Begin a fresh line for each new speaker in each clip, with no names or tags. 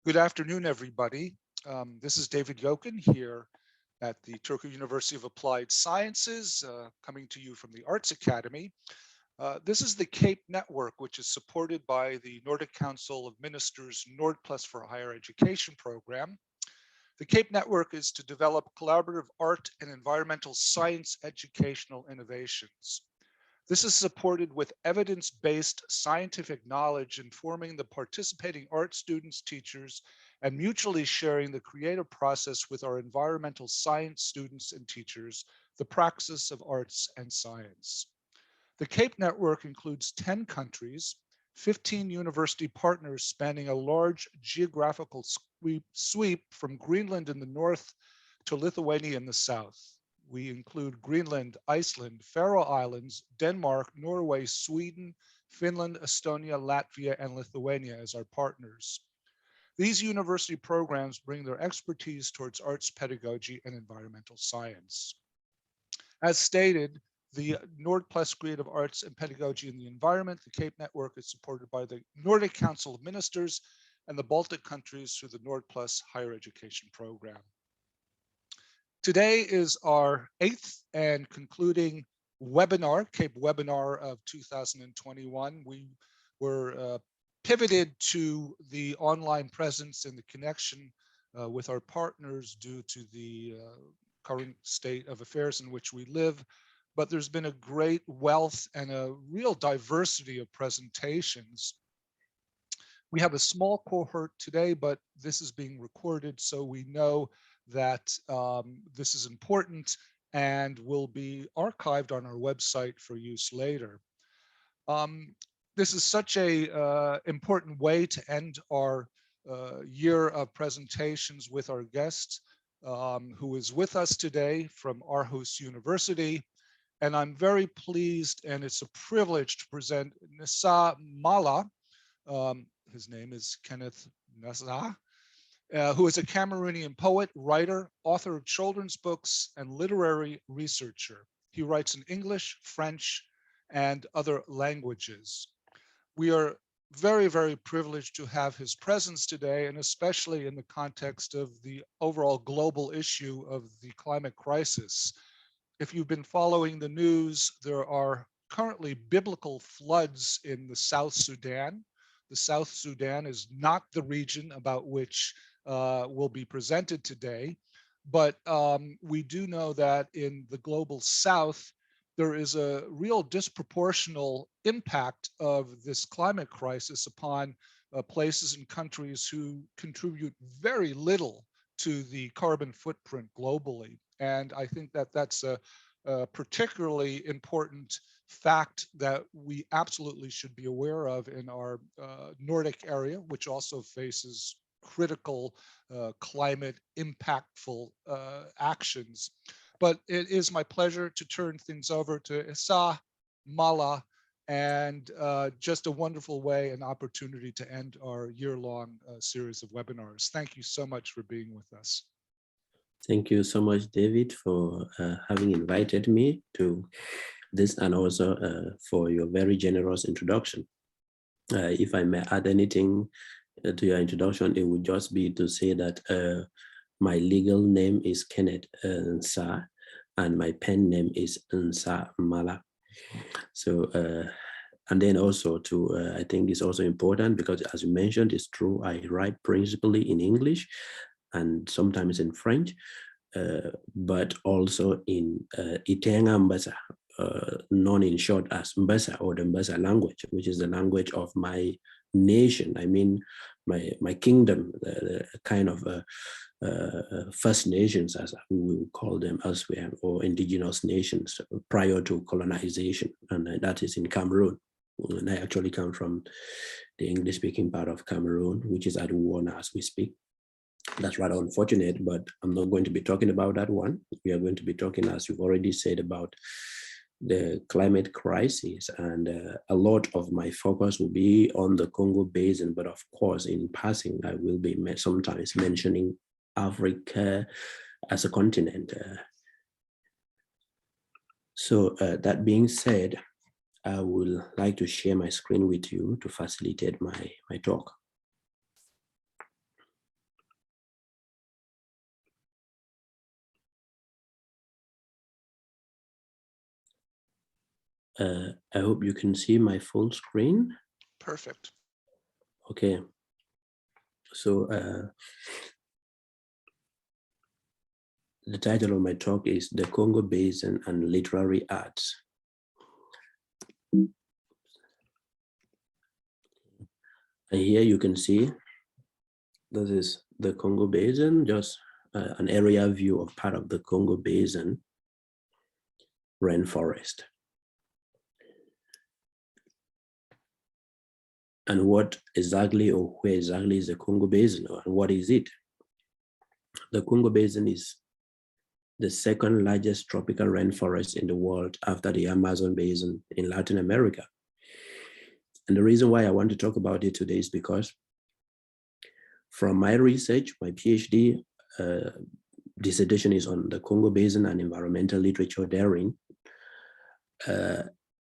Good afternoon, everybody. This is David Yokin here at the Turku University of Applied Sciences, coming to you from the Arts Academy. This is the CAPE network, which is supported by the Nordic Council of Ministers NORDPLUS for Higher Education program. The CAPE network is to develop collaborative art and environmental science educational innovations. This is supported with evidence-based scientific knowledge informing the participating art students, teachers, and mutually sharing the creative process with our environmental science students and teachers, the praxis of arts and science. The CAPE network includes 10 countries, 15 university partners spanning a large geographical sweep from Greenland in the north to Lithuania in the south. We include Greenland, Iceland, Faroe Islands, Denmark, Norway, Sweden, Finland, Estonia, Latvia, and Lithuania as our partners. These university programs bring their expertise towards arts pedagogy and environmental science. As stated, the NORDPLUS Creative Arts and Pedagogy in the Environment, the CAPE network, is supported by the Nordic Council of Ministers and the Baltic countries through the NORDPLUS Higher Education Program. Today is our 8th and concluding webinar, CAPE webinar of 2021. We were pivoted to the online presence and the connection with our partners due to the current state of affairs in which we live. But there's been a great wealth and a real diversity of presentations. We have a small cohort today, but this is being recorded, so we know that this is important and will be archived on our website for use later. This is such a important way to end our year of presentations with our guest, who is with us today from Aarhus University. And I'm very pleased, and it's a privilege to present Nsah Mala. His name is Kenneth Nsah, who is a Cameroonian poet, writer, author of children's books, and literary researcher. He writes in English, French, and other languages. We are very, very privileged to have his presence today, and especially in the context of the overall global issue of the climate crisis. If you've been following the news, there are currently biblical floods in the South Sudan. The South Sudan is not the region about which will be presented today, but we do know that in the global South, there is a real disproportional impact of this climate crisis upon places and countries who contribute very little to the carbon footprint globally. And I think that that's a particularly important fact that we absolutely should be aware of in our Nordic area, which also faces critical climate impactful actions. But it is my pleasure to turn things over to Nsah Mala, and just a wonderful way and opportunity to end our year-long series of webinars. Thank you so much for being with us.
Thank you so much, David, for having invited me to this, and also for your very generous introduction. If I may add anything to your introduction, it would just be to say that my legal name is Kenneth Nsah, and my pen name is Nsah Mala. So, and then also to, I think it's also important because, as you mentioned, it's true, I write principally in English and sometimes in French, but also in Itenga Mbasa, known in short as Mbasa, or the Mbasa language, which is the language of my nation. I mean, my kingdom, the kind of First Nations, as we will call them elsewhere, or indigenous nations prior to colonization, and that is in Cameroon. And I actually come from the English-speaking part of Cameroon, which is at war now as we speak. That's rather unfortunate, but I'm not going to be talking about that one. We are going to be talking, as you've already said, about the climate crisis, and a lot of my focus will be on the Congo Basin, but of course, in passing, I will be sometimes mentioning Africa as a continent. So that being said, I would like to share my screen with you to facilitate my talk. I hope you can see my full screen.
Perfect.
Okay. So the title of my talk is The Congo Basin and Literary Arts. And here you can see, this is the Congo Basin, just an area view of part of the Congo Basin rainforest. And what exactly, or where exactly is the Congo Basin, and what is it? The Congo Basin is the second largest tropical rainforest in the world after the Amazon Basin in Latin America. And the reason why I want to talk about it today is because from my research, my PhD dissertation is on the Congo Basin and environmental literature therein.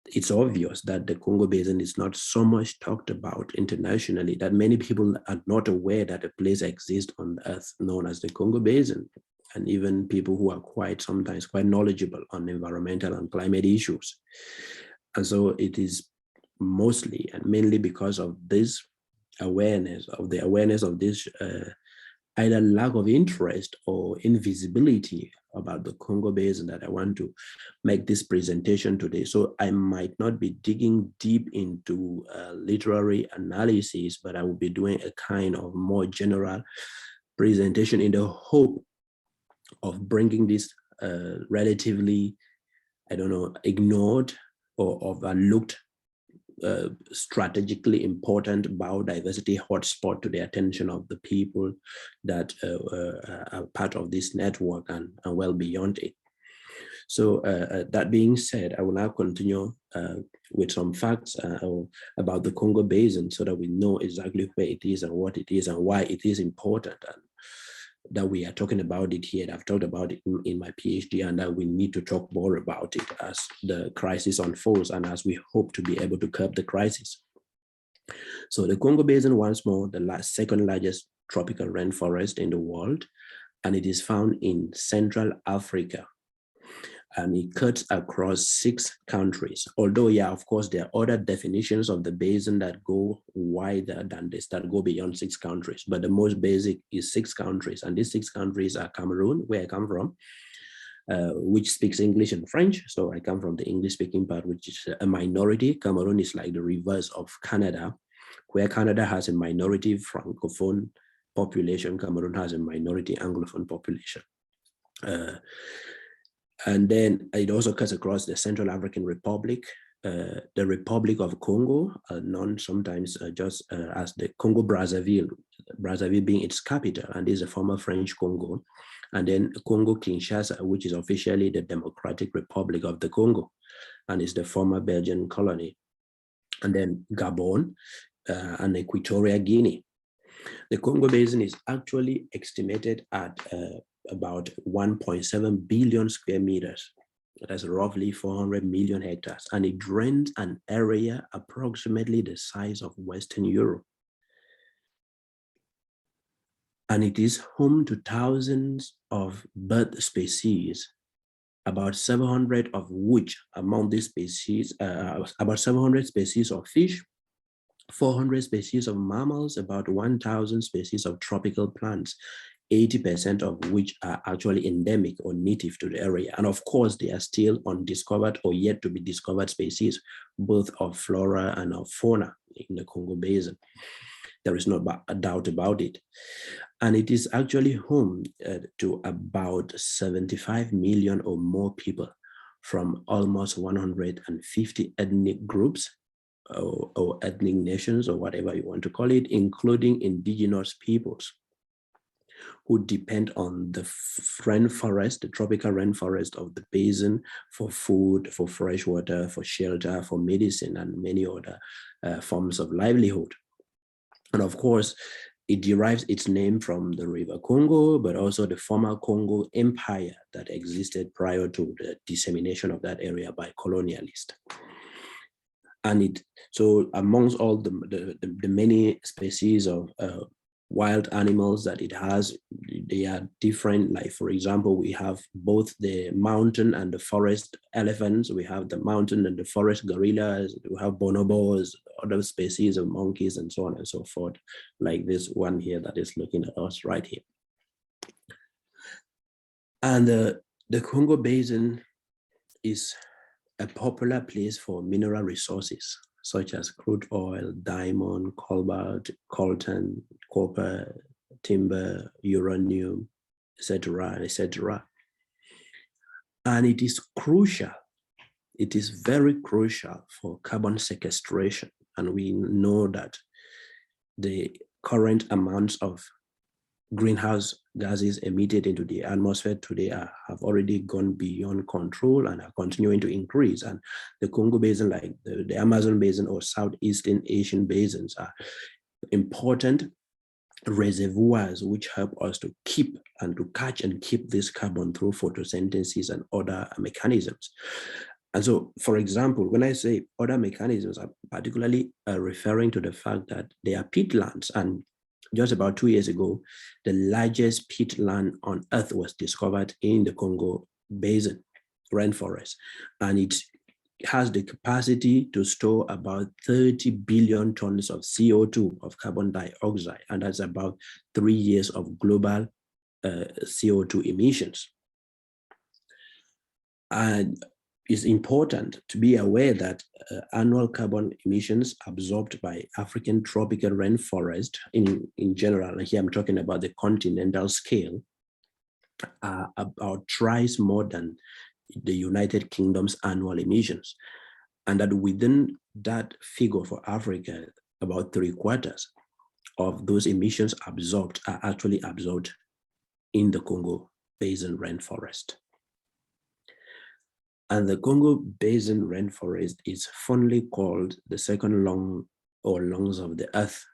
It's obvious that the Congo Basin is not so much talked about internationally, that many people are not aware that a place exists on Earth known as the Congo Basin. And even people who are sometimes quite knowledgeable on environmental and climate issues. And so it is mostly and mainly because of this awareness, of this either lack of interest or invisibility about the Congo Basin, that I want to make this presentation today. So I might not be digging deep into literary analysis, but I will be doing a kind of more general presentation in the hope of bringing this relatively, ignored or overlooked strategically important biodiversity hotspot to the attention of the people that are part of this network and well beyond it. So that being said, I will now continue with some facts about the Congo Basin so that we know exactly where it is and what it is and why it is important, and that we are talking about it here. I've talked about it in my PhD, and that we need to talk more about it as the crisis unfolds and as we hope to be able to curb the crisis. So the Congo Basin, once more, the second largest tropical rainforest in the world, and it is found in Central Africa. And it cuts across 6 countries. Although, yeah, of course, there are other definitions of the basin that go wider than this, that go beyond 6 countries. But the most basic is 6 countries. And these 6 countries are Cameroon, where I come from, which speaks English and French. So I come from the English-speaking part, which is a minority. Cameroon is like the reverse of Canada, where Canada has a minority Francophone population. Cameroon has a minority Anglophone population. And then it also cuts across the Central African Republic, the Republic of Congo, known sometimes just as the Congo Brazzaville, Brazzaville being its capital, and is a former French Congo. And then Congo Kinshasa, which is officially the Democratic Republic of the Congo, and is the former Belgian colony. And then Gabon and Equatorial Guinea. The Congo Basin is actually estimated at about 1.7 billion square meters. That's roughly 400 million hectares. And it drains an area approximately the size of Western Europe. And it is home to thousands of bird species, about 700 of which among these species, about 700 species of fish, 400 species of mammals, about 1,000 species of tropical plants, 80% of which are actually endemic or native to the area. And of course, they are still undiscovered or yet to be discovered species, both of flora and of fauna in the Congo Basin. There is no doubt about it. And it is actually home to about 75 million or more people from almost 150 ethnic groups or ethnic nations, or whatever you want to call it, including indigenous peoples who depend on the rainforest, the tropical rainforest of the basin for food, for fresh water, for shelter, for medicine, and many other forms of livelihood. And of course, it derives its name from the River Congo, but also the former Congo Empire that existed prior to the dissemination of that area by colonialists. And so amongst all the many species of wild animals that it has, they are different. Like, for example, we have both the mountain and the forest elephants. We have the mountain and the forest gorillas. We have bonobos, other species of monkeys, and so on and so forth, like this one here that is looking at us right here. And the Congo Basin is a popular place for mineral resources, such as crude oil, diamond, cobalt, coltan, copper, timber, uranium, etc., etc. And it is crucial, it is very crucial for carbon sequestration. And we know that the current amounts of greenhouse gases emitted into the atmosphere today have already gone beyond control and are continuing to increase. And the Congo Basin, like the Amazon Basin or Southeastern Asian basins, are important reservoirs which help us to keep and to catch and keep this carbon through photosynthesis and other mechanisms. And so, for example, when I say other mechanisms, I'm particularly referring to the fact that there are peatlands. And just about 2 years ago, the largest peatland on Earth was discovered in the Congo Basin rainforest. And it has the capacity to store about 30 billion tons of CO2, of carbon dioxide, and that's about 3 years of global CO2 emissions. And it's important to be aware that annual carbon emissions absorbed by African tropical rainforest in general, and here I'm talking about the continental scale, are about thrice more than the United Kingdom's annual emissions. And that within that figure for Africa, about 3/4 of those emissions absorbed are actually absorbed in the Congo Basin rainforest. And the Congo Basin rainforest is fondly called the second lung or lungs of the earth.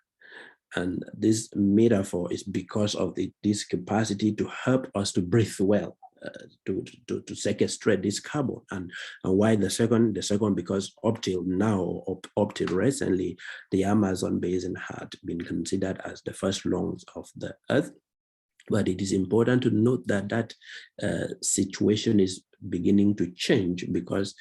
And this metaphor is because of this capacity to help us to breathe well, to sequestrate this carbon. And why the second? The second, because up till now, up till recently, the Amazon Basin had been considered as the first lungs of the earth. But it is important to note that that situation is beginning to change because,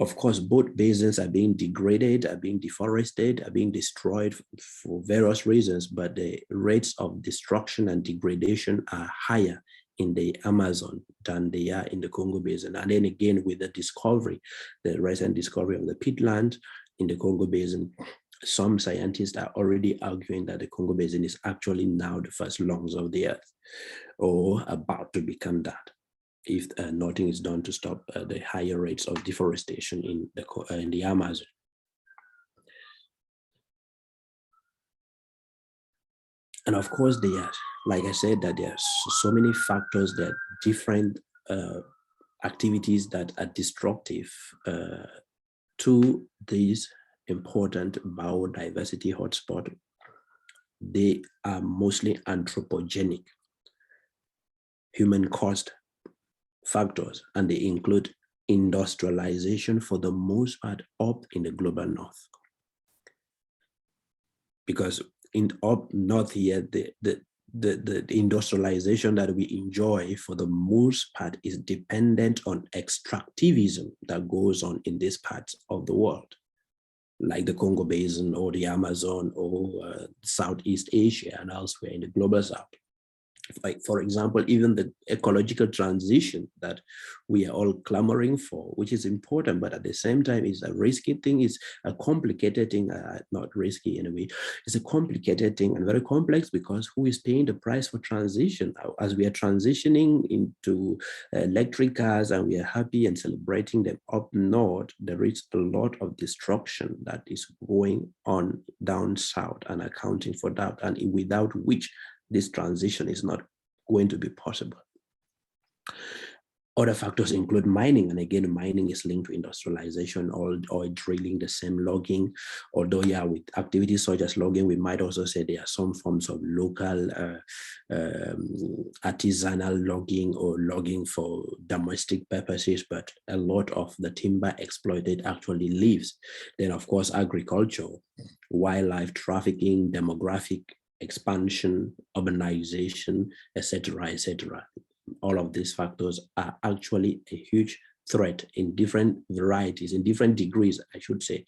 of course, both basins are being degraded, are being deforested, are being destroyed for various reasons, but the rates of destruction and degradation are higher in the Amazon than they are in the Congo Basin. And then again, with the discovery, the recent discovery of the peatland in the Congo Basin, some scientists are already arguing that the Congo Basin is actually now the first lungs of the earth, or about to become that, if nothing is done to stop the higher rates of deforestation in the Amazon. And of course, there are, like I said, that there are so many factors, that different activities that are destructive to these important biodiversity hotspot. They are mostly anthropogenic, human-caused factors, and they include industrialization for the most part up in the global north. Because in up north here, the industrialization that we enjoy for the most part is dependent on extractivism that goes on in these parts of the world, like the Congo Basin or the Amazon or Southeast Asia and elsewhere in the global south. Like, for example, even the ecological transition that we are all clamoring for, which is important, but at the same time is a risky thing, is a complicated thing, not risky in a way, it's a complicated thing and very complex, because who is paying the price for transition? As we are transitioning into electric cars and we are happy and celebrating them up north, there is a lot of destruction that is going on down south and accounting for that, and without which this transition is not going to be possible. Other factors include mining, and again, mining is linked to industrialization, oil drilling, the same logging. Although, yeah, with activities such as logging, we might also say there are some forms of local artisanal logging or logging for domestic purposes, but a lot of the timber exploited actually lives. Then, of course, agriculture, wildlife trafficking, demographic expansion, urbanization, etc., etc. All of these factors are actually a huge threat in different varieties, in different degrees, I should say,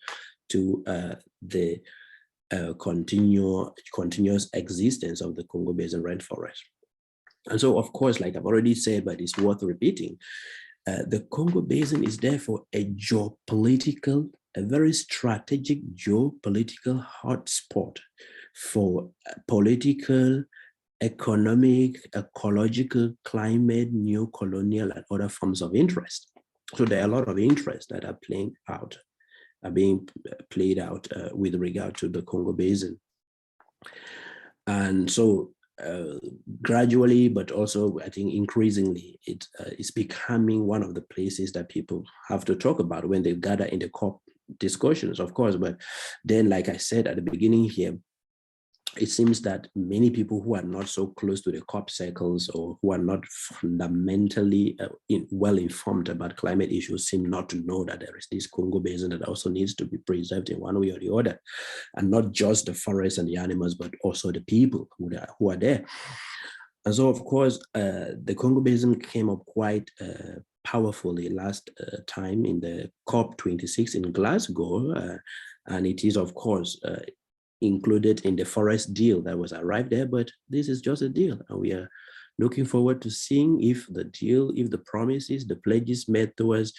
to the continuous existence of the Congo Basin rainforest. And so, of course, like I've already said, but it's worth repeating, the Congo Basin is therefore a geopolitical, a very strategic geopolitical hotspot for political, economic, ecological, climate, neo-colonial, and other forms of interest. So there are a lot of interests that are being played out with regard to the Congo Basin. And so gradually, but also I think increasingly, it is becoming one of the places that people have to talk about when they gather in the COP discussions, of course. But then, like I said at the beginning here, it seems that many people who are not so close to the COP circles or who are not fundamentally well informed about climate issues seem not to know that there is this Congo Basin that also needs to be preserved in one way or the other, and not just the forests and the animals, but also the people who are there. And so, of course, the Congo Basin came up quite powerfully last time in the COP26 in Glasgow, and it is, of course, included in the forest deal that was arrived there, but this is just a deal. And we are looking forward to seeing if the deal, if the promises, the pledges made towards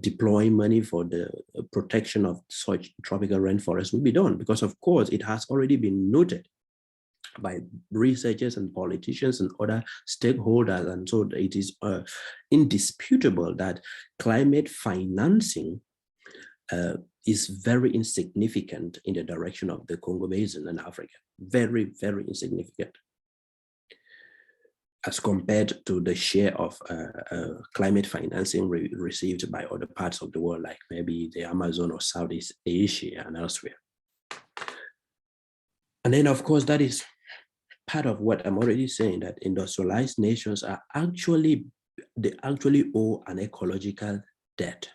deploying money for the protection of such tropical rainforests will be done, because of course it has already been noted by researchers and politicians and other stakeholders. And so it is indisputable that climate financing is very insignificant in the direction of the Congo Basin and Africa. Very, very insignificant as compared to the share of climate financing received by other parts of the world, like maybe the Amazon or Southeast Asia and elsewhere. And then, of course, that is part of what I'm already saying, that industrialized nations are they actually owe an ecological debt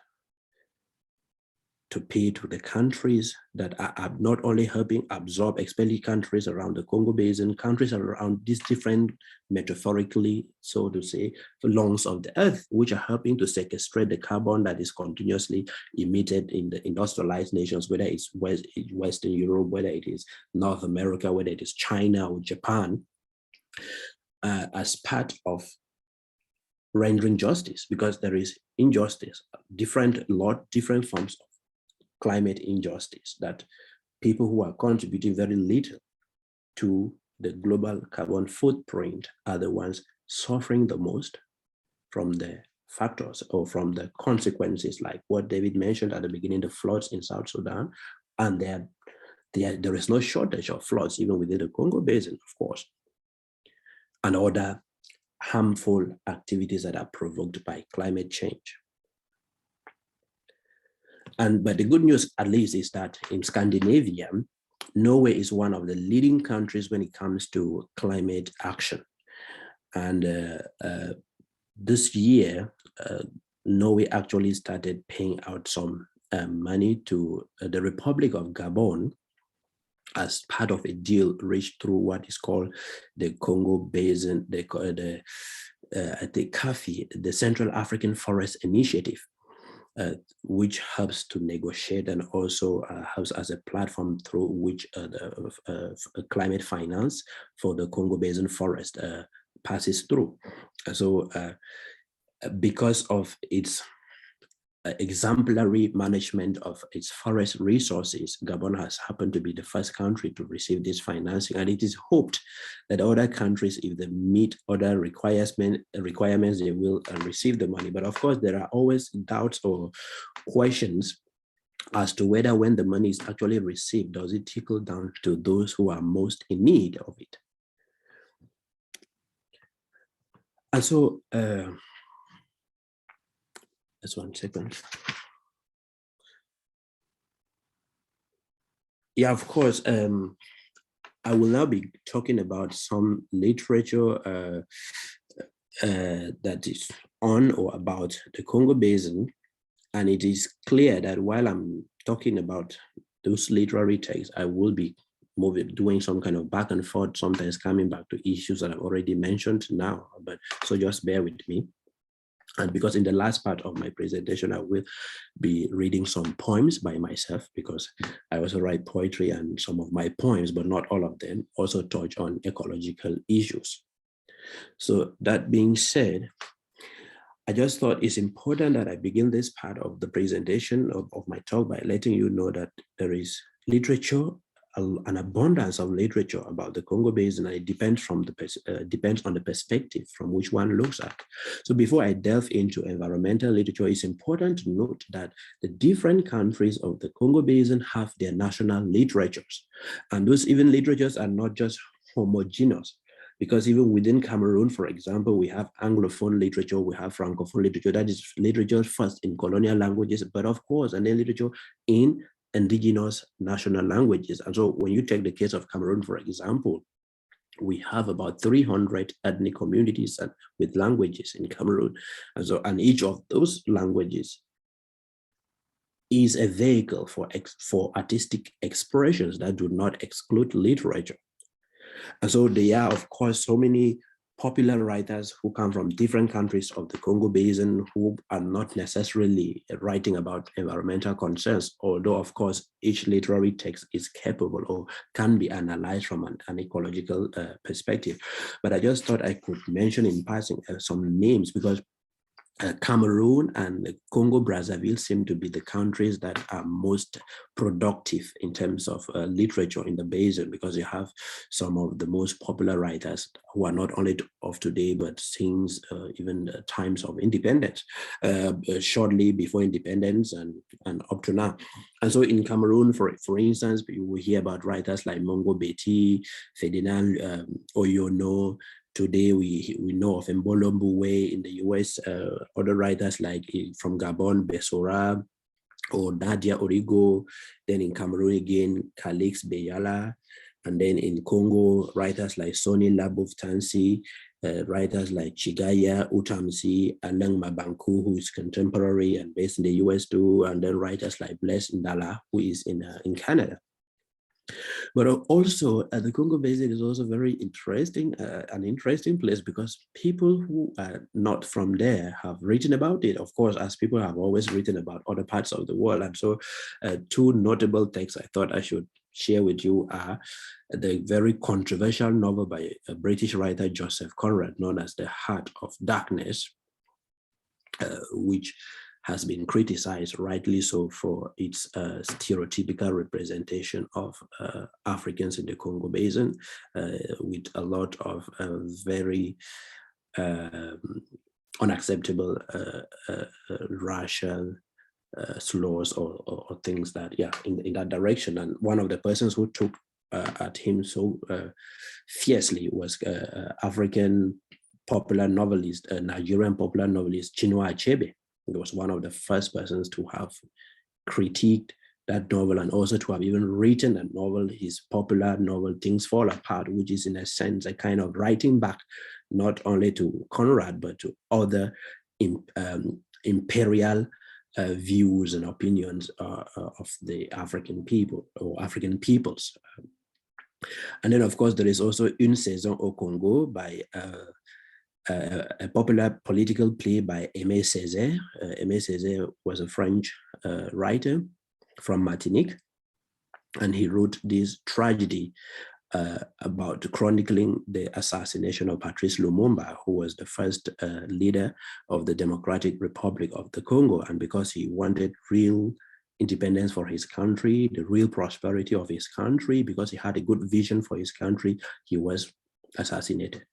to pay to the countries that are not only helping absorb, especially countries around the Congo Basin, countries around these different, metaphorically, so to say, lungs of the earth, which are helping to sequestrate the carbon that is continuously emitted in the industrialized nations, whether it's Western Europe, whether it is North America, whether it is China or Japan, as part of rendering justice, because there is injustice, different forms of climate injustice, that people who are contributing very little to the global carbon footprint are the ones suffering the most from the factors or from the consequences, like what David mentioned at the beginning, the floods in South Sudan. And there is no shortage of floods even within the Congo Basin, of course, and other harmful activities that are provoked by climate change. But the good news, at least, is that in Scandinavia, Norway is one of the leading countries when it comes to climate action. And this year, Norway actually started paying out some money to the Republic of Gabon as part of a deal reached through what is called the Congo Basin, the CAFI, the Central African Forest Initiative, which helps to negotiate and also helps as a platform through which the climate finance for the Congo Basin forest passes through. So because of its exemplary management of its forest resources, Gabon has happened to be the first country to receive this financing, and it is hoped that other countries, if they meet other requirements, they will receive the money. But of course, there are always doubts or questions as to whether when the money is actually received, does it trickle down to those who are most in need of it? And so, just 1 second. Yeah, of course. I will now be talking about some literature that is on or about the Congo Basin. And it is clear that while I'm talking about those literary texts, I will be doing some kind of back and forth, sometimes coming back to issues that I've already mentioned now, but so just bear with me. And because in the last part of my presentation, I will be reading some poems by myself, because I also write poetry, and some of my poems, but not all of them, also touch on ecological issues. So that being said, I just thought it's important that I begin this part of the presentation of my talk by letting you know that there is literature, an abundance of literature about the Congo Basin, and it depends on the perspective from which one looks at. So before I delve into environmental literature, it's important to note that the different countries of the Congo Basin have their national literatures, and those even literatures are not just homogeneous. Because even within Cameroon, for example, we have Anglophone literature, we have Francophone literature, that is literature first in colonial languages, but of course, and then literature in indigenous national languages. And so when you take the case of Cameroon, for example, we have about 300 ethnic communities with languages in Cameroon. And each of those languages is a vehicle for artistic expressions that do not exclude literature. And so there are, of course, so many popular writers who come from different countries of the Congo Basin who are not necessarily writing about environmental concerns, although, of course, each literary text is capable or can be analyzed from an ecological perspective. But I just thought I could mention in passing some names, because Cameroon and Congo Brazzaville seem to be the countries that are most productive in terms of literature in the basin, because you have some of the most popular writers who are not only of today, but since even the times of independence, shortly before independence and up to now. And so in Cameroon, for instance, you will hear about writers like Mongo Betty, Ferdinand Oyono. Today, we know of Mbolo Mbuwe in the US, other writers like from Gabon, Bessora, or Nadia Origo. Then in Cameroon again, Calix Beyala. And then in Congo, writers like Sonny Labov-Tansi, writers like Chigaya Utamsi, Alain Mabanku, who is contemporary and based in the US too. And then writers like Blaise Ndala, who is in Canada. But also, the Congo Basin is also very interesting, an interesting place, because people who are not from there have written about it, of course, as people have always written about other parts of the world. And so two notable texts I thought I should share with you are the very controversial novel by a British writer, Joseph Conrad, known as The Heart of Darkness, which has been criticized, rightly so, for its stereotypical representation of Africans in the Congo Basin, with a lot of very unacceptable racial slurs or things that, in that direction. And one of the persons who took at him so fiercely was African popular novelist, Nigerian popular novelist, Chinua Achebe. He was one of the first persons to have critiqued that novel, and also to have even written a novel, his popular novel, Things Fall Apart, which is in a sense a kind of writing back, not only to Conrad, but to other imperial views and opinions of the African people or African peoples. And then, of course, there is also Une Saison au Congo by a popular political play by Aimé Césaire. Aimé Césaire was a French writer from Martinique, and he wrote this tragedy about chronicling the assassination of Patrice Lumumba, who was the first leader of the Democratic Republic of the Congo. And because he wanted real independence for his country, the real prosperity of his country, because he had a good vision for his country, he was assassinated.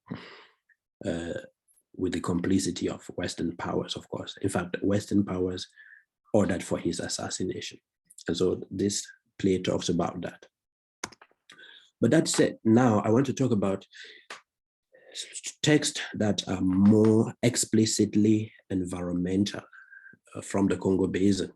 With the complicity of Western powers, of course. In fact, Western powers ordered for his assassination. And so this play talks about that. But that said, now I want to talk about texts that are more explicitly environmental from the Congo Basin.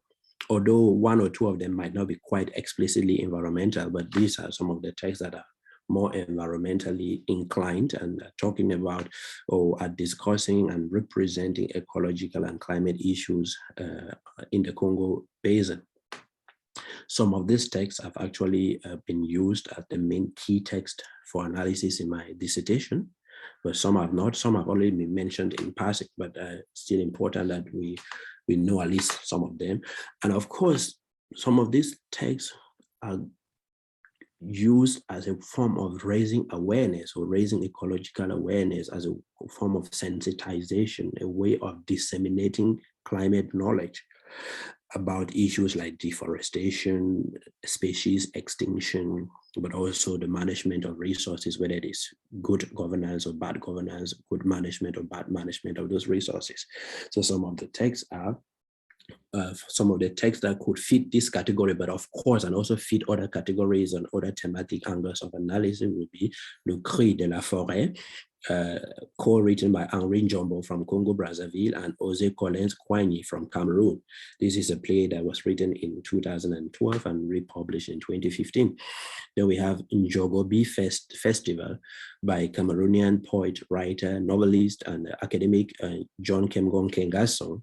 Although one or two of them might not be quite explicitly environmental, but these are some of the texts that are more environmentally inclined and talking about or are discussing and representing ecological and climate issues in the Congo Basin. Some of these texts have actually been used as the main key text for analysis in my dissertation, but some have not. Some have already been mentioned in passing, but still important that we know at least some of them. And of course, some of these texts are used as a form of raising awareness or raising ecological awareness, as a form of sensitization, a way of disseminating climate knowledge about issues like deforestation, species extinction, but also the management of resources, whether it is good governance or bad governance, good management or bad management of those resources. So some of the texts are some of the texts that could fit this category, but of course, and also fit other categories and other thematic angles of analysis would be Le Cri de la Forêt, co-written by Henri Njombo from Congo Brazzaville and Jose Collins Kwanyi from Cameroon. This is a play that was written in 2012 and republished in 2015. Then we have Njogobi Festival by Cameroonian poet, writer, novelist, and academic John Kemgon Kengasong.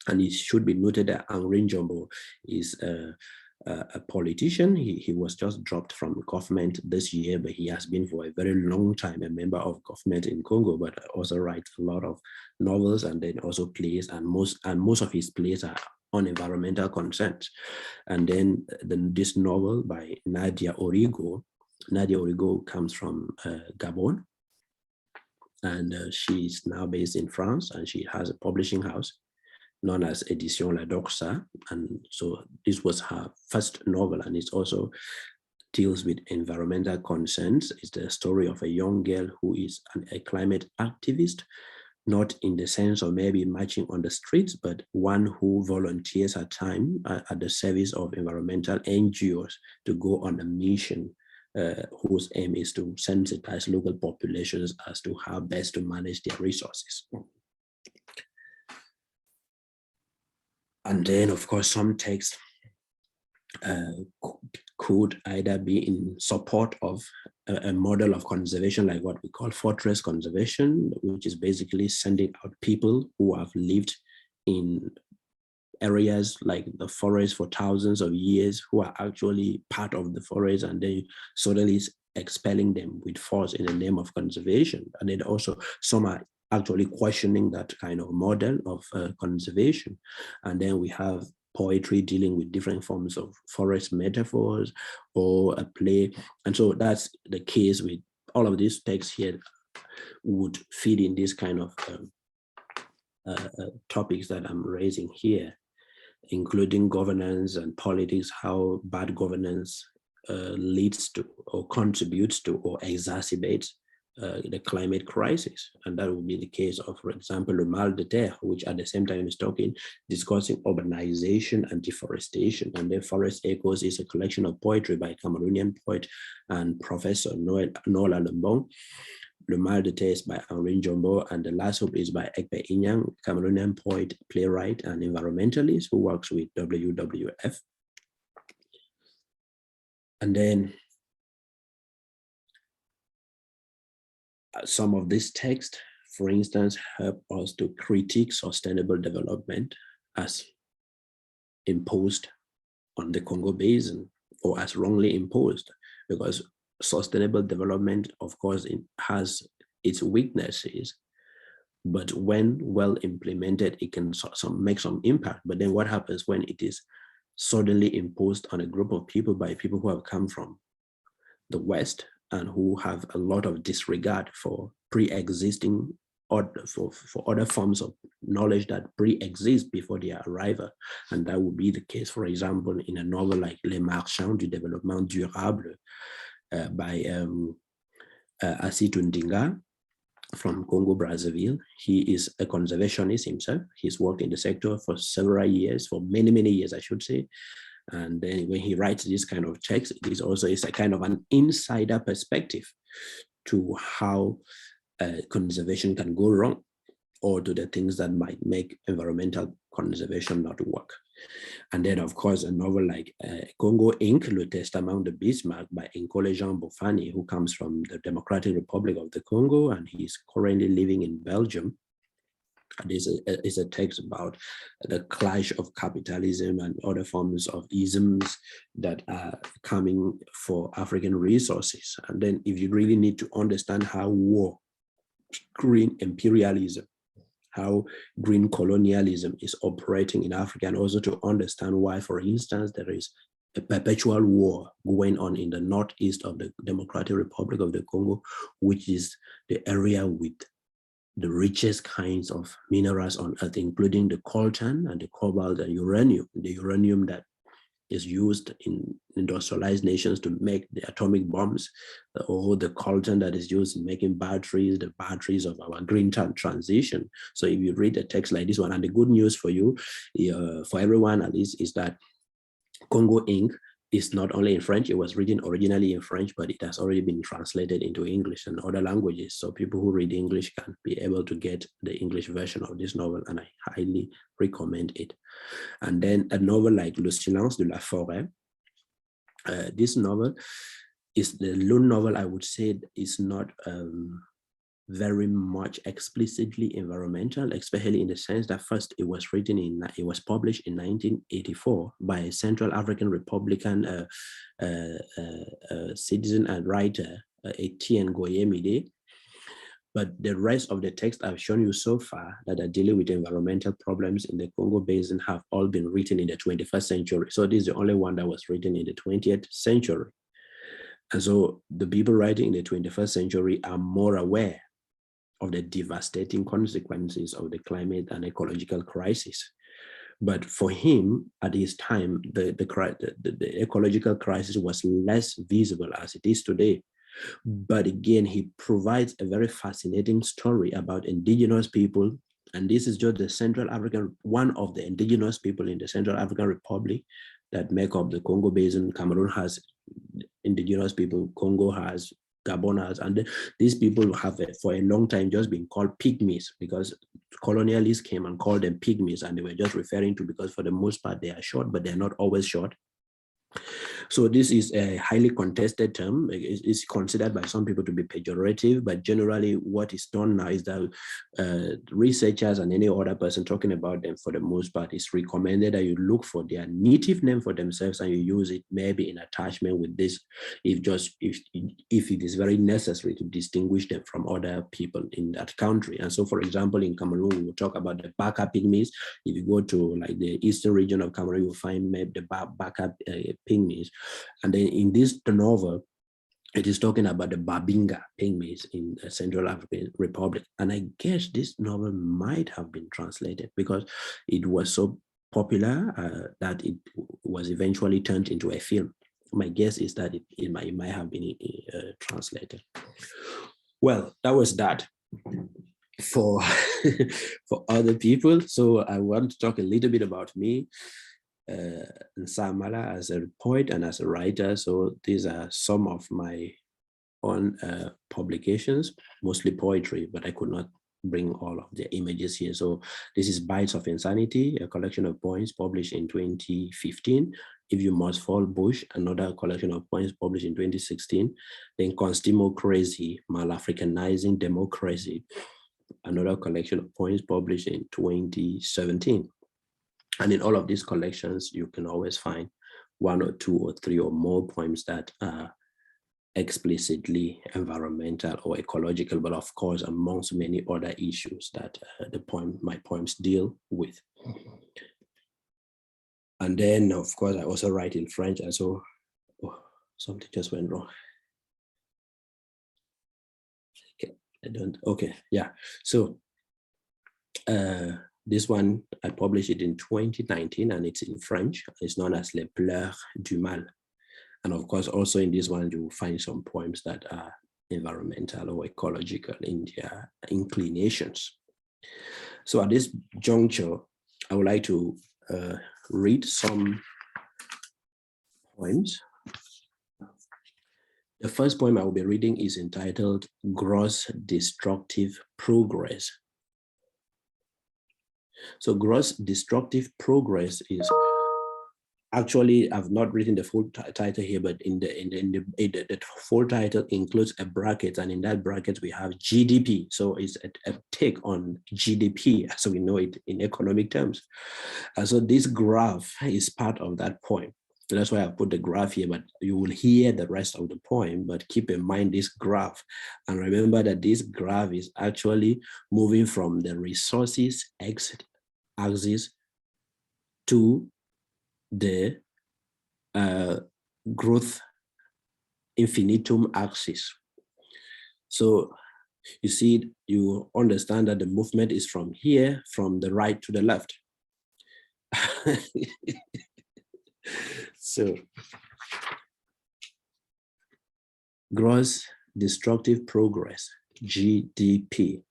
And it should be noted that Henri Njombo is a politician. He was just dropped from government this year, but he has been for a very long time a member of government in Congo, but also writes a lot of novels and then also plays, and most of his plays are on environmental concerns. And then this novel by Nadia Origo. Nadia Origo comes from Gabon, and she's now based in France, and she has a publishing house known as Edition La Dorsa. And so this was her first novel, and it also deals with environmental concerns. It's the story of a young girl who is a climate activist, not in the sense of maybe marching on the streets, but one who volunteers her time at the service of environmental NGOs to go on a mission whose aim is to sensitize local populations as to how best to manage their resources. And then, of course, some texts could either be in support of a model of conservation, like what we call fortress conservation, which is basically sending out people who have lived in areas like the forest for thousands of years, who are actually part of the forest, and then suddenly expelling them with force in the name of conservation. And then also some are actually questioning that kind of model of conservation. And then we have poetry dealing with different forms of forest metaphors or a play. And so that's the case with all of these texts here would fit in this kind of topics that I'm raising here, including governance and politics, how bad governance leads to or contributes to or exacerbates the climate crisis. And that would be the case of, for example, Le Mal de Terre, which at the same time is discussing urbanization and deforestation. And then Forest Echoes is a collection of poetry by Cameroonian poet and professor Nola Lembong. Le Mal de Terre is by Henri Njombo, and The Last Hope is by Ekpe Inyang, Cameroonian poet, playwright, and environmentalist who works with WWF. And then some of these texts, for instance, help us to critique sustainable development as imposed on the Congo Basin, or as wrongly imposed, because sustainable development, of course, it has its weaknesses, but when well implemented, it can make some impact. But then what happens when it is suddenly imposed on a group of people by people who have come from the West and who have a lot of disregard for pre-existing or for other forms of knowledge that pre-exist before their arrival? And that would be the case, for example, in a novel like Les Marchands du Développement Durable by Asitu Ndinga from Congo Brazzaville. He is a conservationist himself. He's worked in the sector for several years, for many, many years, I should say. And then when he writes this kind of text, it is also a kind of an insider perspective to how conservation can go wrong, or to the things that might make environmental conservation not work. And then, of course, a novel like Congo Inc., Le Testament de Bismarck by Nkole Jean Bofani, who comes from the Democratic Republic of the Congo, and he's currently living in Belgium. This is a text about the clash of capitalism and other forms of isms that are coming for African resources. And then if you really need to understand how war, green imperialism, how green colonialism is operating in Africa, and also to understand why, for instance, there is a perpetual war going on in the northeast of the Democratic Republic of the Congo, which is the area with the richest kinds of minerals on earth, including the coltan and the cobalt and uranium, the uranium that is used in industrialized nations to make the atomic bombs, or the coltan that is used in making batteries, the batteries of our green transition. So if you read a text like this one, and the good news for you, for everyone at least, is that Congo Inc. is not only in French, it was written originally in French, but it has already been translated into English and other languages. So people who read English can be able to get the English version of this novel, and I highly recommend it. And then a novel like Le Silence de la Forêt. This novel is the lone novel, I would say, is not very much explicitly environmental, especially in the sense that first it was published in 1984 by a Central African Republican citizen and writer, Etienne Goyemide. But the rest of the text I've shown you so far that are dealing with environmental problems in the Congo Basin have all been written in the 21st century. So this is the only one that was written in the 20th century. And so the people writing in the 21st century are more aware of the devastating consequences of the climate and ecological crisis. But for him, at his time, the ecological crisis was less visible as it is today. But again, he provides a very fascinating story about indigenous people. And this is just one of the indigenous people in the Central African Republic that make up the Congo Basin. Cameroon has indigenous people, Congo has, Gabon has, and these people have for a long time just been called pygmies, because colonialists came and called them pygmies, and they were just referring to, because for the most part they are short, but they're not always short. So this is a highly contested term. It's considered by some people to be pejorative, but generally what is done now is that researchers and any other person talking about them, for the most part, it's recommended that you look for their native name for themselves and you use it maybe in attachment with this, if it is very necessary to distinguish them from other people in that country. And so, for example, in Cameroon, we will talk about the Baka pygmies. If you go to like the eastern region of Cameroon, you'll find maybe the Baka pygmies. And then in this novel, it is talking about the Babinga pygmies in the Central African Republic. And I guess this novel might have been translated because it was so popular that it was eventually turned into a film. My guess is that it might have been translated. Well, that was that for, for other people. So I want to talk a little bit about me. Nsah Mala as a poet and as a writer. So these are some of my own publications, mostly poetry, but I could not bring all of the images here. So this is Bites of Insanity, a collection of poems published in 2015. If You Must Fall Bush, another collection of poems published in 2016. Then Constimocracy, Mal-Africanizing Democracy, another collection of poems published in 2017. And in all of these collections, you can always find one or two or three or more poems that are explicitly environmental or ecological, but of course, amongst many other issues that my poems deal with. And then, of course, I also write in French. And so, something just went wrong. Okay, yeah. So, this one, I published it in 2019 and it's in French. It's known as Les Pleurs du Mal. And of course, also in this one, you will find some poems that are environmental or ecological in their inclinations. So at this juncture, I would like to read some poems. The first poem I will be reading is entitled Gross Destructive Progress. So gross destructive progress is Actually, I've not written the full title here, but the full title includes a bracket, and in that bracket we have GDP. So it's a take on GDP, so we know it in economic terms. So this graph is part of that poem. So that's why I put the graph here, but you will hear the rest of the poem, but keep in mind this graph. And remember that this graph is actually moving from the resources x-axis to the growth infinitum axis. So you see, you understand that the movement is from here, from the right to the left. So gross destructive progress, GDP.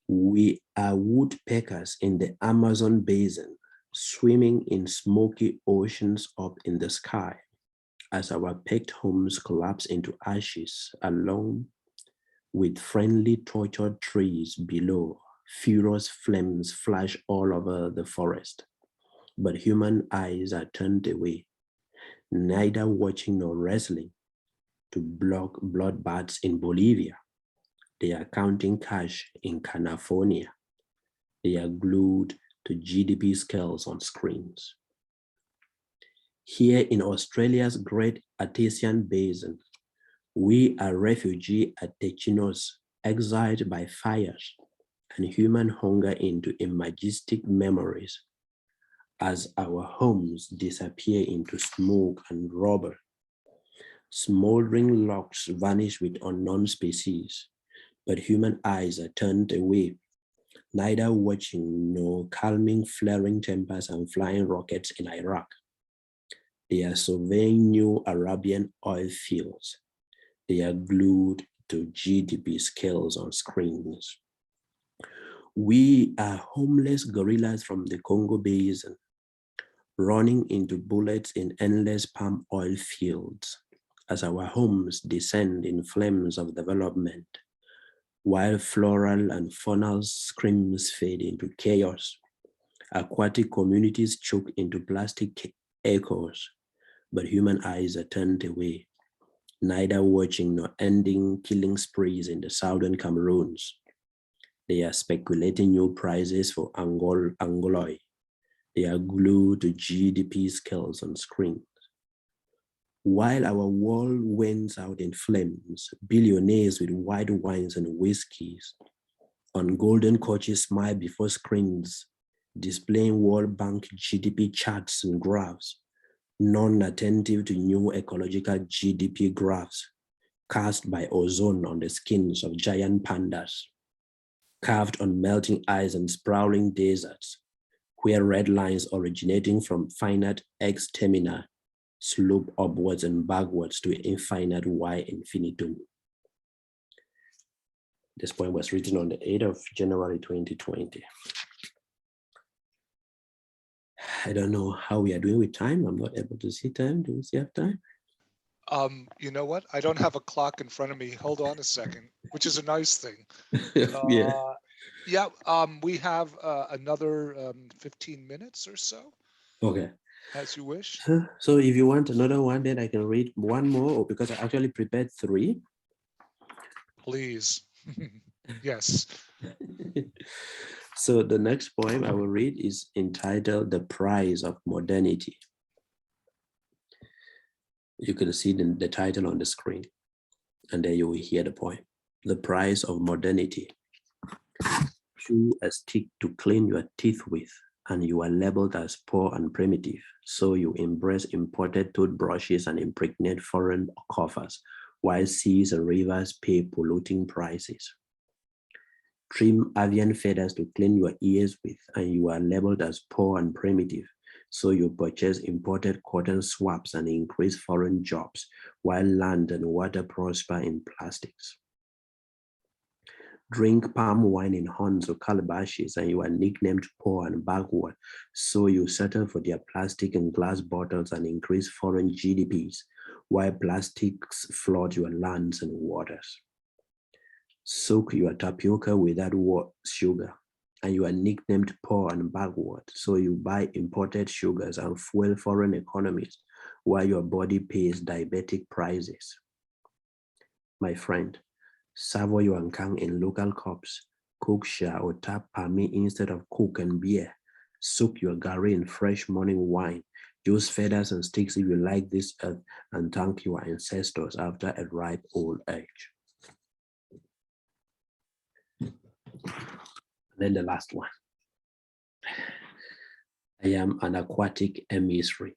We are woodpeckers in the Amazon basin, swimming in smoky oceans up in the sky, as our pecked homes collapse into ashes, along with friendly tortured trees below. Furious flames flash all over the forest, but human eyes are turned away, neither watching nor wrestling to block bloodbaths in Bolivia. They are counting cash in California. They are glued to GDP scales on screens. Here in Australia's Great Artesian Basin, we are refugees at the Chinos, exiled by fires and human hunger into imagistic memories as our homes disappear into smoke and rubble. Smoldering logs vanish with unknown species, but human eyes are turned away, neither watching nor calming flaring tempers and flying rockets in Iraq. They are surveying new Arabian oil fields. They are glued to GDP scales on screens. We are homeless gorillas from the Congo Basin, running into bullets in endless palm oil fields as our homes descend in flames of development, while floral and faunal screams fade into chaos. Aquatic communities choke into plastic echoes, but human eyes are turned away, neither watching nor ending killing sprees in the southern Cameroons. They are speculating new prices for Angoloi. They are glued to GDP scales on screens. While our world wins out in flames, billionaires with white wines and whiskeys on golden couches smile before screens, displaying World Bank GDP charts and graphs, non-attentive to new ecological GDP graphs cast by ozone on the skins of giant pandas, carved on melting ice and sprawling deserts, where red lines originating from finite X termina slope upwards and backwards to infinite Y infinitum. This poem was written on the 8th of January 2020. I don't know how we are doing with time. I'm not able to see time. Do we still have time?
You know what? I don't have a clock in front of me. Hold on a second, which is a nice thing.
Yeah.
Yeah, we have another 15 minutes or so.
Okay.
As you wish.
So if you want another one, then I can read one more, or because I actually prepared 3.
Please. Yes.
So the next poem I will read is entitled The Prize of Modernity. You can see the title on the screen, and then you will hear the poem. The Prize of Modernity. Chew a stick to clean your teeth with, and you are labeled as poor and primitive. So you embrace imported toothbrushes and impregnate foreign coffers, while seas and rivers pay polluting prices. Trim avian feathers to clean your ears with, and you are labeled as poor and primitive. So you purchase imported cotton swabs and increase foreign jobs, while land and water prosper in plastics. Drink palm wine in horns or calabashes, and you are nicknamed poor and backward. So you settle for their plastic and glass bottles and increase foreign GDPs, while plastics flood your lands and waters. Soak your tapioca without sugar, and you are nicknamed poor and backward. So you buy imported sugars and fuel foreign economies while your body pays diabetic prices. My friend, savour your nkang in local cups, cook sha or tap pami instead of coke and beer, soak your gari in fresh morning wine, use feathers and sticks if you like this earth, and thank your ancestors after a ripe old age. And then the last one. I am an aquatic emissary.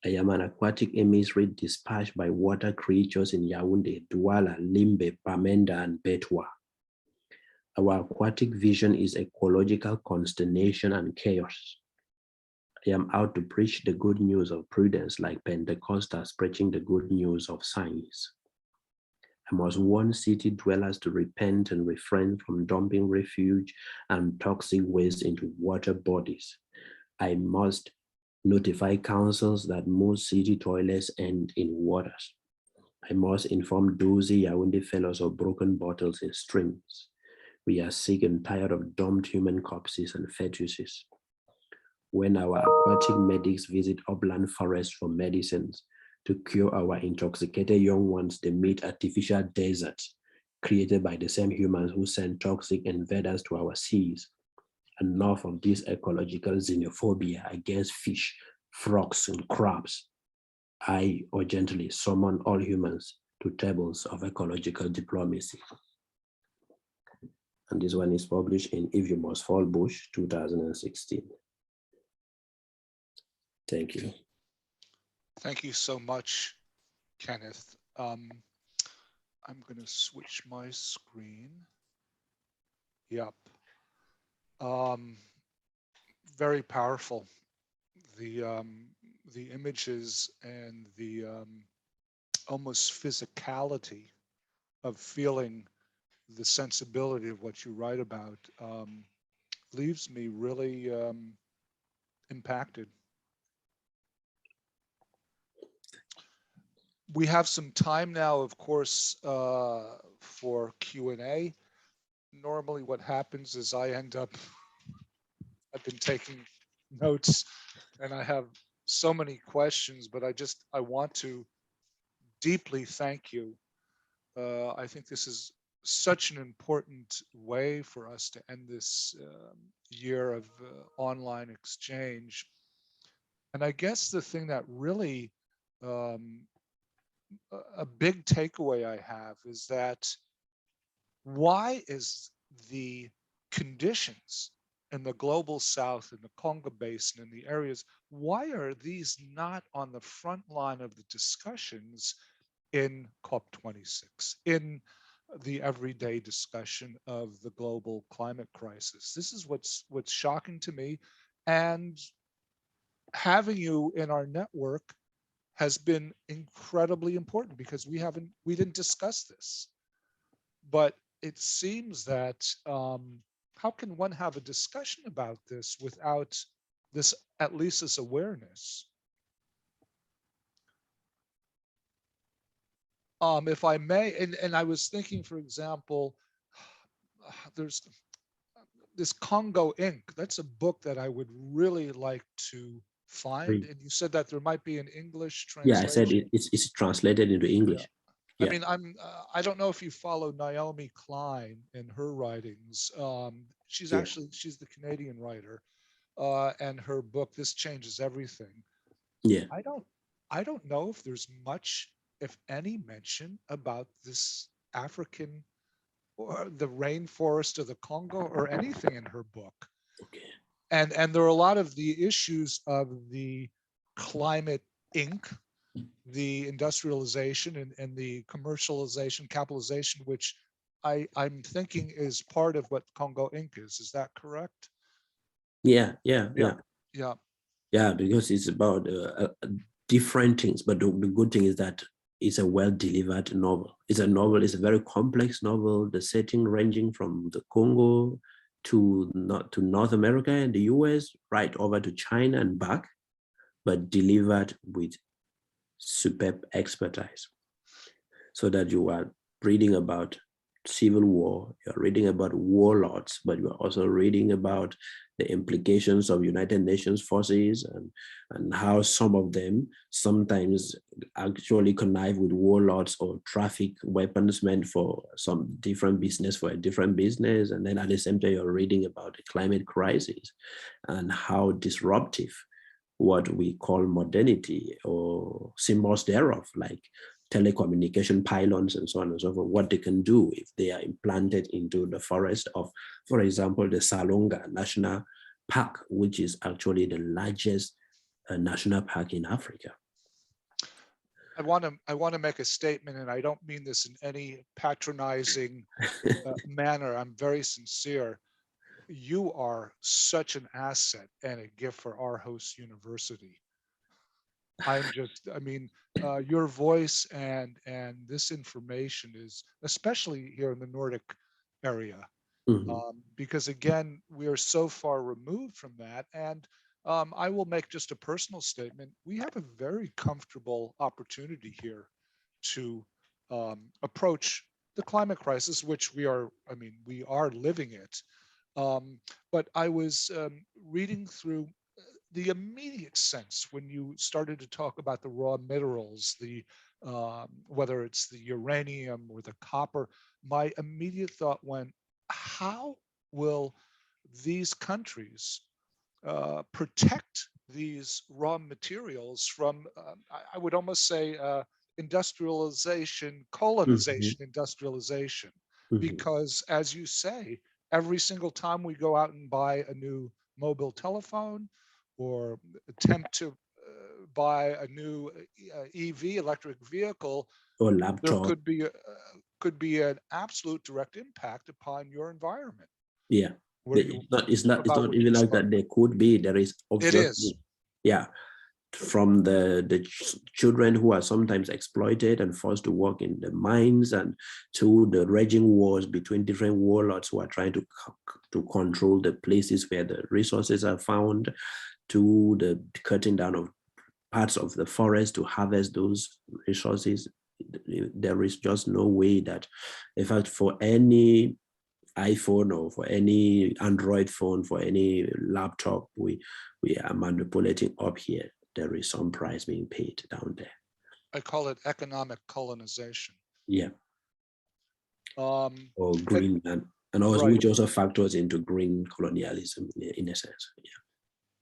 I am an aquatic emissary dispatched by water creatures in Yaoundé, Douala, Limbe, Bamenda, and Betwa. Our aquatic vision is ecological consternation and chaos. I am out to preach the good news of prudence like Pentecostals preaching the good news of science. I must warn city dwellers to repent and refrain from dumping refuse and toxic waste into water bodies. I must notify councils that most city toilets end in waters. I must inform dozy Yaoundé fellows of broken bottles in streams. We are sick and tired of dumped human corpses and fetuses. When our aquatic medics visit upland forests for medicines to cure our intoxicated young ones, they meet artificial deserts created by the same humans who send toxic invaders to our seas. Enough of this ecological xenophobia against fish, frogs, and crabs. I urgently summon all humans to tables of ecological diplomacy. And this one is published in If You Must Fall Bush, 2016. Thank you.
Thank you so much, Kenneth. I'm going to switch my screen. Yep. Very powerful. The images and the almost physicality of feeling the sensibility of what you write about leaves me really impacted. We have some time now, of course, for Q&A. Normally what happens is I've been taking notes and I have so many questions, but I want to deeply thank you. I think this is such an important way for us to end this year of online exchange. And I guess the thing that really a big takeaway I have is that why is the conditions in the global south, in the Congo Basin, in the areas, why are these not on the front line of the discussions in COP26, in the everyday discussion of the global climate crisis? This is what's shocking to me. And having you in our network has been incredibly important because we didn't discuss this. But it seems that how can one have a discussion about this without this, at least this awareness? If I may, and I was thinking, for example, there's this Congo Inc. That's a book that I would really like to find. And you said that there might be an English translation.
Yeah, I said it's translated into English.
Yeah. I mean, I don't know if you follow Naomi Klein in her writings. She's the Canadian writer, and her book, This Changes Everything.
Yeah.
I don't know if there's much, if any, mention about this African or the rainforest of the Congo or anything in her book.
Okay.
And there are a lot of the issues of the climate Inc., the industrialization and the commercialization, capitalization, which I'm thinking is part of what Congo Inc. is. Is that correct?
Yeah.
Yeah,
because it's about different things, but the good thing is that it's a well-delivered novel. It's a very complex novel, the setting ranging from the Congo to North America and the US, right over to China and back, but delivered with superb expertise, so that you are reading about civil war, you're reading about warlords, but you're also reading about the implications of United Nations forces and how some of them sometimes actually connive with warlords or traffic weapons meant for some different business for a different business. And then at the same time, you're reading about the climate crisis and how disruptive what we call modernity or symbols thereof, like telecommunication pylons and so on and so forth, what they can do if they are implanted into the forest of, for example, the Salonga National Park, which is actually the largest national park in Africa.
I want to make a statement, and I don't mean this in any patronizing manner. I'm very sincere. You are such an asset and a gift for Aarhus University. I mean, your voice and this information is, especially here in the Nordic area, because again, we are so far removed from that. And I will make just a personal statement. We have a very comfortable opportunity here to approach the climate crisis, which we are living it. But I was reading through the immediate sense when you started to talk about the raw minerals, the whether it's the uranium or the copper, my immediate thought went, how will these countries protect these raw materials from, I would almost say, industrialization, colonization, industrialization? Because as you say, every single time we go out and buy a new mobile telephone or attempt to buy a new EV, electric vehicle,
or
there
laptop.
could be an absolute direct impact upon your environment.
Yeah, it's not even like that. There could be, there is obviously.
It is.
Yeah, from the children who are sometimes exploited and forced to work in the mines, and to the raging wars between different warlords who are trying to control the places where the resources are found, to the cutting down of parts of the forest to harvest those resources. There is just no way that, in fact, for any iPhone or for any Android phone, for any laptop we are manipulating up here, there is some price being paid down there.
I call it economic colonization.
Yeah. Or Greenland, and also
right.
Which also factors into green colonialism in a sense. Yeah.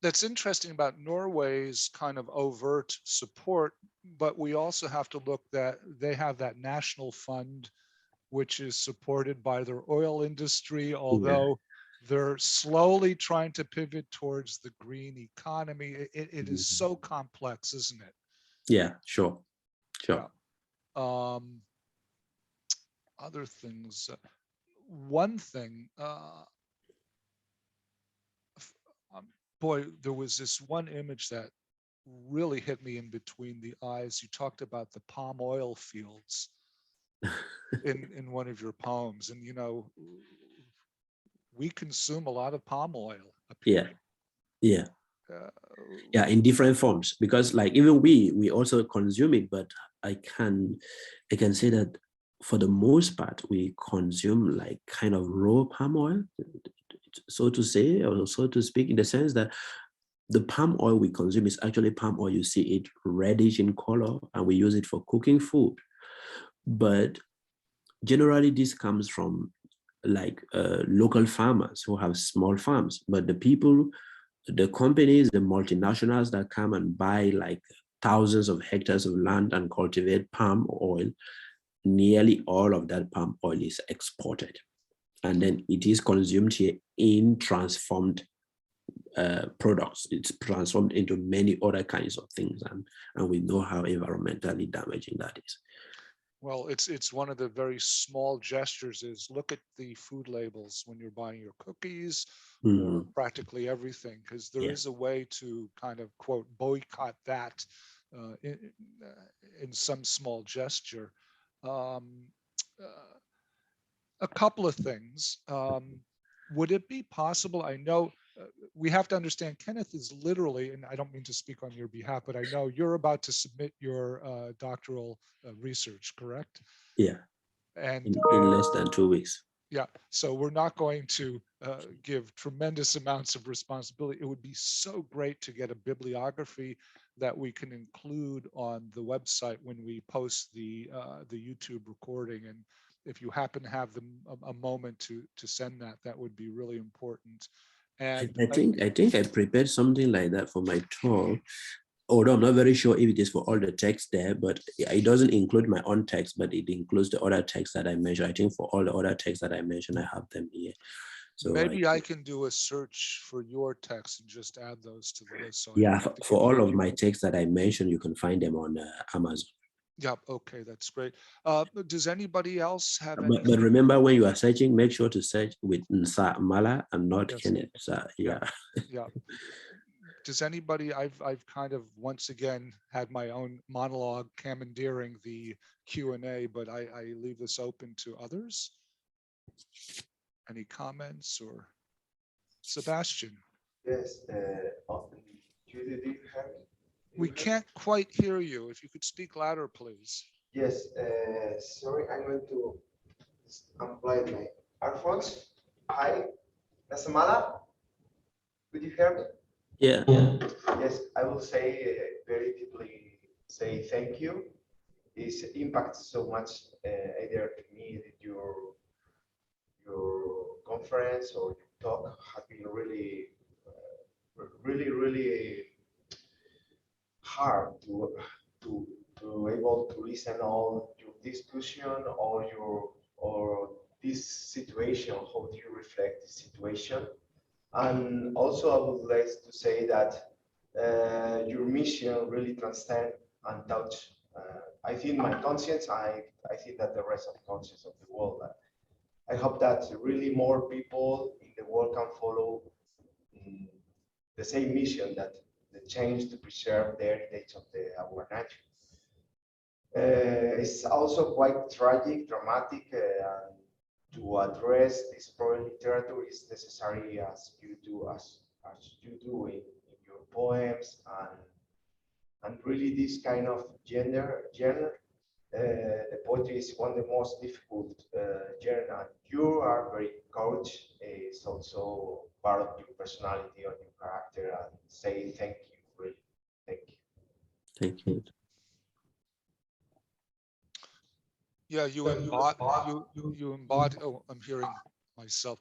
That's interesting about Norway's kind of overt support, but we also have to look that they have that national fund, which is supported by their oil industry, although they're slowly trying to pivot towards the green economy. It is so complex, isn't it?
Yeah, sure.
Yeah. Other things. One thing, boy, there was this one image that really hit me in between the eyes. You talked about the palm oil fields in one of your poems, and you know, we consume a lot of palm oil up here.
Yeah, in different forms, because like even we also consume it, but I can say that for the most part we consume like kind of raw palm oil, so to say, or so to speak, in the sense that the palm oil we consume is actually palm oil. You see it reddish in color, and we use it for cooking food. But generally, this comes from like local farmers who have small farms. But the people, the companies, the multinationals that come and buy like thousands of hectares of land and cultivate palm oil, nearly all of that palm oil is exported. And then it is consumed here in transformed products. It's transformed into many other kinds of things, and we know how environmentally damaging that is.
Well, it's one of the very small gestures is look at the food labels when you're buying your cookies or practically everything, because there is a way to kind of, quote, boycott that in some small gesture. A couple of things. Would it be possible, I know we have to understand Kenneth is literally, and I don't mean to speak on your behalf, but I know you're about to submit your doctoral research, correct?
Yeah.
And
in less than 2 weeks.
yeah, so we're not going to give tremendous amounts of responsibility. It would be so great to get a bibliography that we can include on the website when we post the YouTube recording. And if you happen to have a moment to send that, that would be really important. And
I think I prepared something like that for my talk, although I'm not very sure if it is for all the text there, but it doesn't include my own text, but it includes the other text that I mentioned. I think for all the other texts that I mentioned, I have them here. So
maybe I can do a search for your text and just add those to the list. So
yeah, for all of my texts that I mentioned, you can find them on Amazon.
Yeah, okay, that's great. Does anybody else have
But remember, when you are searching, make sure to search with Nsah Mala and not
Yes.
Kenneth Nsah. Yeah.
Yeah. Does anybody, I've kind of once again had my own monologue commandeering the Q&A, but I leave this open to others. Any comments or Sebastian?
Yes, Judy, do you have me?
We can't quite hear you. If you could speak louder, please.
Yes, sorry, I'm going to unplug my earphones. Hi, Nsah Mala, could you hear me?
Yeah.
Yes, I will say very deeply say thank you. This impacts so much either to me that your conference or your talk has been really hard to able to listen all your discussion or this situation, how do you reflect the situation. And also I would like to say that your mission really transcend and touch I think my conscience, I think that the rest of the conscience of the world. I hope that really more people in the world can follow the same mission, that the change to preserve the heritage of our nature. It's also quite tragic, dramatic, and to address this problem, literature is necessary as you do in your poems, and really this kind of genre. The poetry is one of the most difficult genre, and you are very coach. It's also part of your personality or your character, and say thank you, really, thank you.
Thank you.
Yeah, you embody, oh, I'm hearing myself.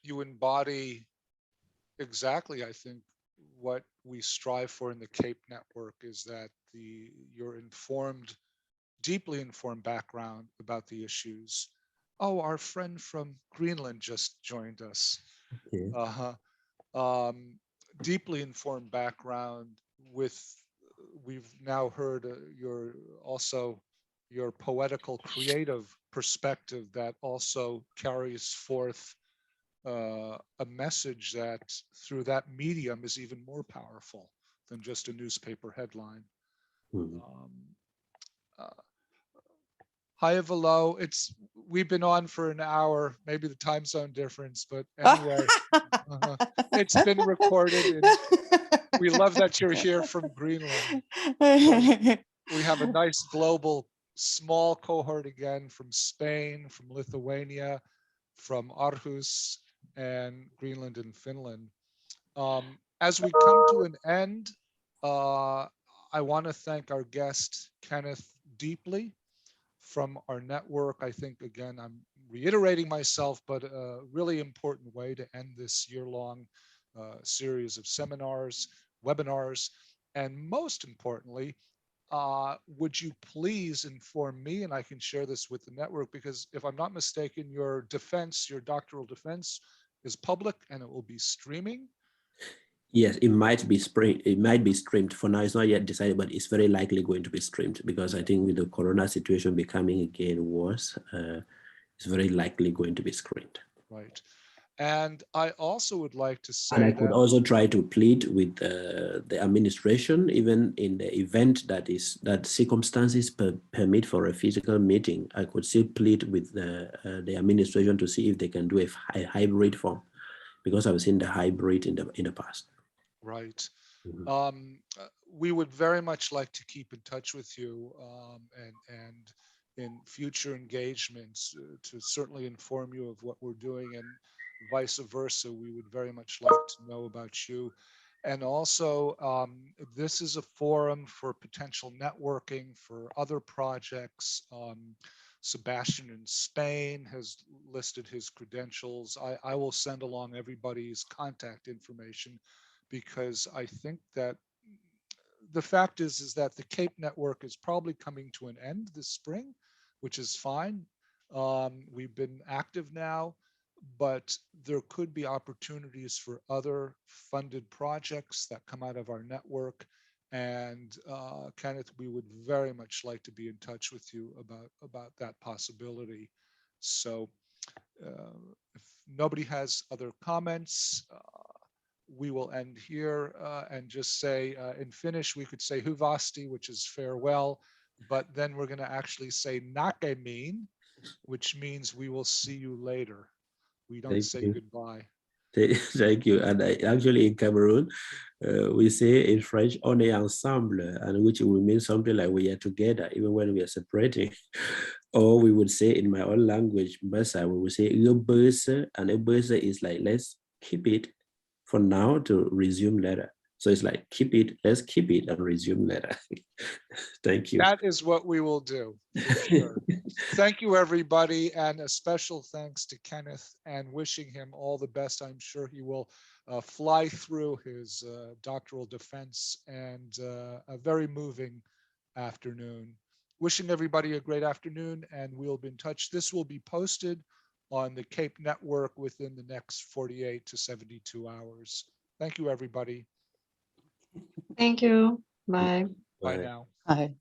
You embody exactly, I think, what we strive for in the CAPE network is that your informed, deeply informed background about the issues. Oh, our friend from Greenland just joined us.
Okay.
Deeply informed background we've now heard your poetical creative perspective that also carries forth a message that through that medium is even more powerful than just a newspaper headline. Hi, Valo. We've been on for an hour, maybe the time zone difference, but anyway, it's been recorded. And we love that you're here from Greenland. We have a nice global small cohort again from Spain, from Lithuania, from Aarhus, and Greenland and Finland. As we come to an end, I want to thank our guest, Kenneth, deeply from our network. I think, again, I'm reiterating myself, but a really important way to end this year-long series of seminars, webinars, and most importantly, would you please inform me, and I can share this with the network, because if I'm not mistaken, your doctoral defense is public and it will be streaming.
Yes, it might be streamed. For now, it's not yet decided, but it's very likely going to be streamed because I think with the corona situation becoming again worse, it's very likely going to be screened.
Right. And I also would like to say,
and I could also try to plead with the administration, even in the event that circumstances permit for a physical meeting. I could still plead with the administration to see if they can do a hybrid form, because I've seen the hybrid in the past.
Right.
Mm-hmm.
We would very much like to keep in touch with you, and in future engagements to certainly inform you of what we're doing, and vice versa. We would very much like to know about you. And also, this is a forum for potential networking for other projects. Sebastian in Spain has listed his credentials. I will send along everybody's contact information, because I think that the fact is that the Cape Network is probably coming to an end this spring, which is fine. We've been active now, but there could be opportunities for other funded projects that come out of our network. And Kenneth, we would very much like to be in touch with you about that possibility. So if nobody has other comments, we will end here and just say, in Finnish, we could say huvasti, which is farewell, but then we're going to actually say näkemiin, which means we will see you later. We don't say goodbye.
Thank you. And actually in Cameroon, we say in French, on est ensemble, and which will mean something like we are together, even when we are separating. Or we would say in my own language, Basa, we would say, and a is like, let's keep it for now to resume later. So it's like, keep it, let's keep it and resume later. Thank you.
That is what we will do, for sure. Thank you, everybody, and a special thanks to Kenneth, and wishing him all the best. I'm sure he will fly through his doctoral defense, and a very moving afternoon. Wishing everybody a great afternoon, and we'll be in touch. This will be posted on the Cape Network within the next 48 to 72 hours. Thank you, everybody.
Thank you. Bye.
Bye now.
Bye.